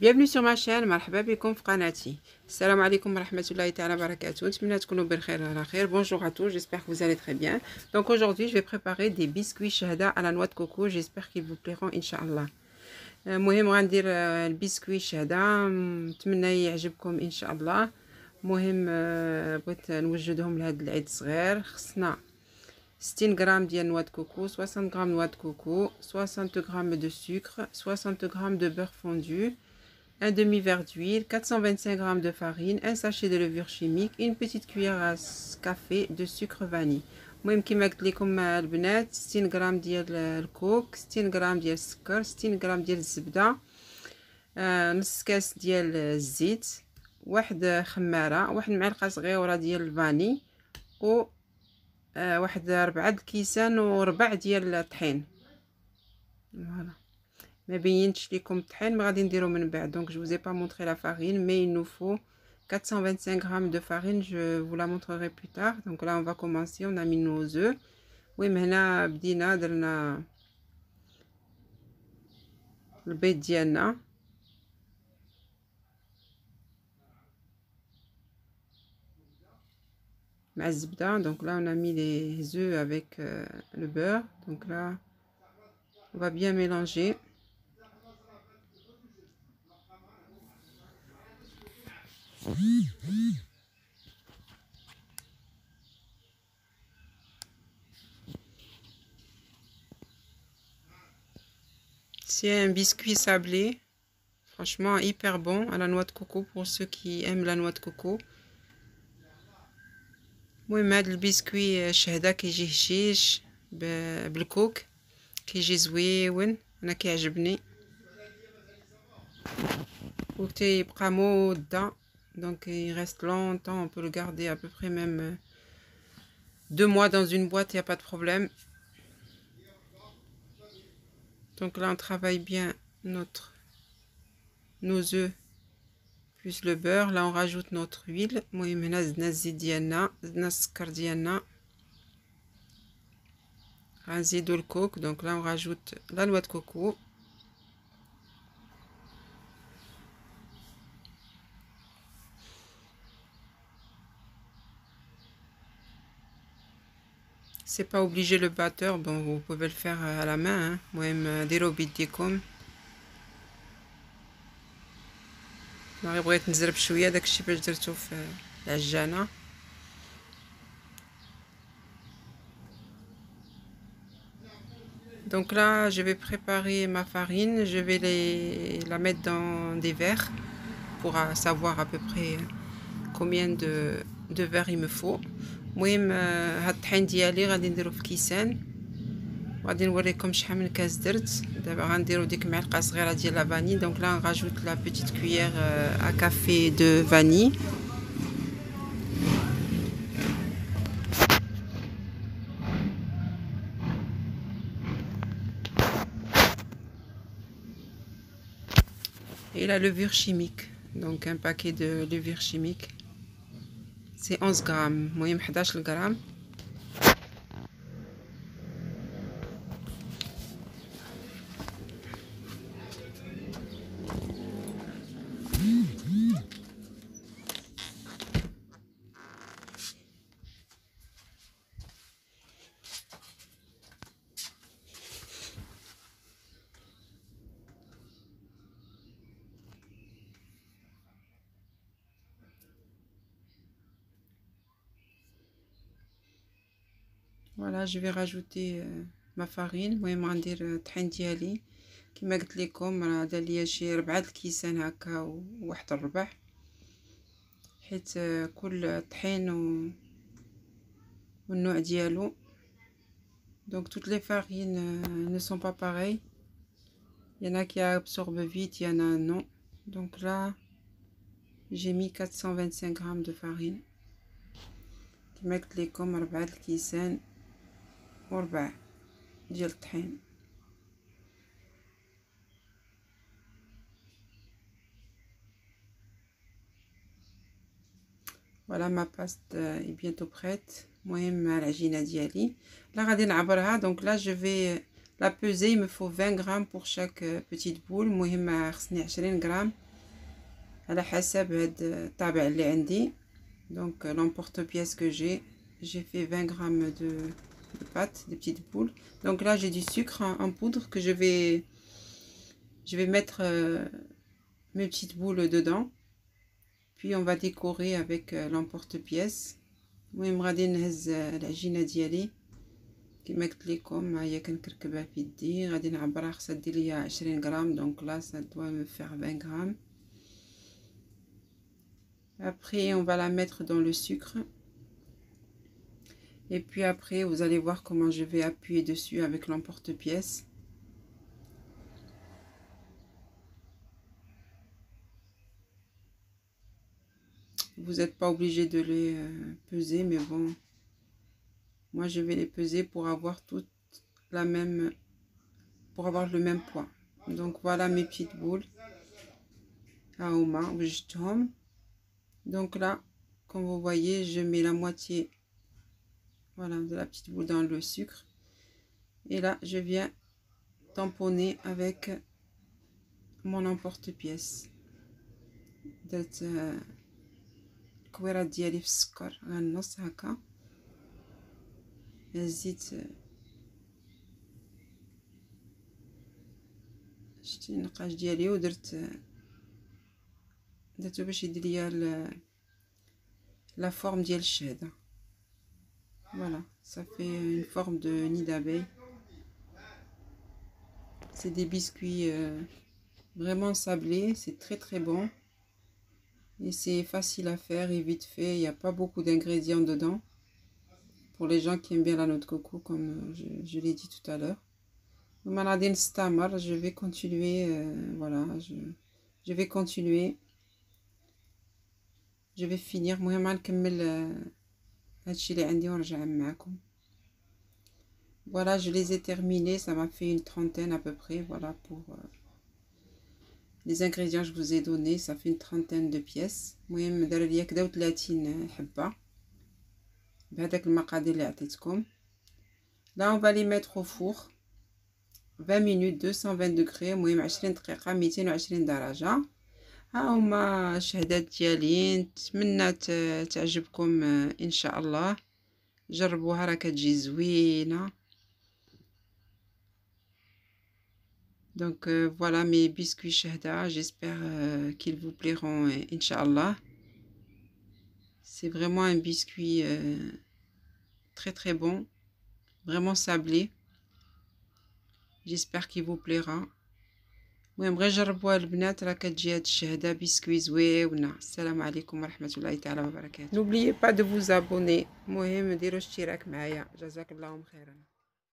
Bienvenue sur ma chaîne, مرحبا بكم في قناتي. السلام عليكم ورحمة الله تعالى وبركاته. نتمنى تكونوا بخير على خير. Bonjour à tous, j'espère que vous allez très bien. Donc aujourd'hui, je vais préparer des biscuits shahada à la noix de coco. J'espère qu'ils vous plairont Inch'Allah. مهم غندير البسكوي شهدا، نتمنى يعجبكم ان شاء الله. مهم بغيت نوجدهم لهذا العيد الصغير. خصنا 60 غرام ديال نوا د كوكو، 60 غرام نوا د كوكو، 60 غرام de sucre، 60 غرام de beurre fondu، un demi-verre d'huile, 425 g de farine, un sachet de levure chimique, une petite cuillère à café de sucre vanille. المهم كيما قلت لكم البنات 60 غرام ديال الكوك، 60 غرام ديال السكر، 60 غرام ديال الزبده، نص كاس ديال الزيت، واحد خماره، واحد معلقه صغيره ديال الفاني، و واحد 4 الكيسان وربع ديال الطحين. فوالا ما بينتش لكم الطحين، ما غادي نديرو من بعد. Donc je vous ai pas montré la farine, mais il nous faut 425 g de farine. Je vous la montrerai plus tard. Donc là on va commencer. On a mis nos œufs. المهم هنا بدينا درنا البيض ديالنا، مع الزبده. Donc là on a mis les œufs avec le beurre. Donc là on va bien mélanger. C'est un biscuit sablé, franchement hyper bon, à la noix de coco pour ceux qui aiment la noix de coco. المهم هاد البسكوي شهدا كيجي هشيش بالكوك، كيجي زويون، انا كيعجبني و تيبقى مده. Donc il reste longtemps, on peut le garder à peu près même 2 mois dans une boîte, il n'y a pas de problème. Donc là on travaille bien nos œufs plus le beurre. Là on rajoute notre huile. المهم هنا زدنا الزيت ديالنا، زدنا السكر ديالنا، غنزيدو الكوك. Donc là on rajoute la noix de coco. C'est pas obligé le batteur, bon vous pouvez le faire à la main. المهم ديرو بيديكم. انا بغيت نزرب شويه داكشي باش درتو في العجانه. Donc là je vais préparer ma farine, je vais la mettre dans des verres pour savoir à peu près combien de verres il me faut. المهم هاد الطحين ديالي غادي نديرو في كيسان، غادي نوريكم شحال من كاس درت. دابا غنديرو ديك معلقه صغيره ديال لا فاني. دونك لا نراجوت لا بيتيت كويير à café de vanille. Et la levure chimique, donc un paquet de levure chimique, c'est 11 grammes. المهم 11 غرام. Voilà, je vais rajouter ma farine. المهم غندير الطحين ديالي كما قلت لكم، راه دار ليا شي 4 الكيسان هكا وواحد الربع، حيت كل طحين والنوع ديالو. Donc toutes les farines ne sont pas pareilles. Il y en a qui absorbent vite, il y en a non. Donc là j'ai mis 425 grammes de farine كما قلت لكم، 4 الكيسان وربع ديال الطحين. Voilà, ma pâte est bientôt prête. المهم العجينه ديالي لا غادي نعبرها. Donc là je vais la peser. Il me faut 20 grammes pour chaque petite boule. المهم خصني 20 grammes على حسب هاد الطابع اللي عندي. Donc l'emporte-pièce que j'ai fait 20 grammes de pâte, des petites boules. Donc là j'ai du sucre en poudre que je vais mettre mes petites boules dedans. Puis on va décorer avec l'emporte-pièce. المهم غادي نهز العجينه ديالي كما قلت لكم. هي كنكركبها في يدي، غادي نعبرها، خصها دير ليا 20 غرام. دونك لا ça doit me faire 20 grammes. Après on va la mettre dans le sucre. Et puis après vous allez voir comment je vais appuyer dessus avec l'emporte-pièce. Vous n'êtes pas obligé de les peser, mais bon, moi je vais les peser pour avoir toute la même, pour avoir le même poids. Donc voilà mes petites boules. Donc là, comme vous voyez, je mets la moitié, voilà, de la petite boule dans le sucre. Et là, je viens tamponner avec mon emporte-pièce. الكويرات ديالي في السكر غنص هكا، هزيت شتي النقاش ديالي ودرتو باش يدير ليا لا فورم ديال الشهده. Voilà, ça fait une forme de nid d'abeille. C'est des biscuits vraiment sablés, c'est très bon. Et c'est facile à faire et vite fait, il n'y a pas beaucoup d'ingrédients dedans. Pour les gens qui aiment bien la noix de coco, comme je l'ai dit tout à l'heure. Je vais continuer, voilà, je vais continuer. Je vais finir. Voilà, je les ai terminés, ça m'a fait une trentaine à peu près, voilà, pour... les ingrédients je vous ai donné, ça fait une trentaine de pièces. المهم دار ليا كدا 30 حبه بهذاك المقادير اللي عطيتكم. Là on va les mettre au four 20 minutes 220 degrés. المهم 20 دقيقه 220 درجه. ها هما الشهدات ديالي، نتمنى تعجبكم ان شاء الله. جربوها راه كتجي زوينه. Donc voilà mes biscuits shahda, j'espère qu'ils vous plairont, Inch'Allah. C'est vraiment un biscuit très bon, vraiment sablé. J'espère qu'il vous plaira. المهم غير جربوها البنات، راه كتجي هاد الشهده بسكوي زوينه. السلام عليكم ورحمه الله تعالى وبركاته. N'oubliez pas de vous abonner. المهم ديروا اشتراك معايا. جزاك الله خيرا.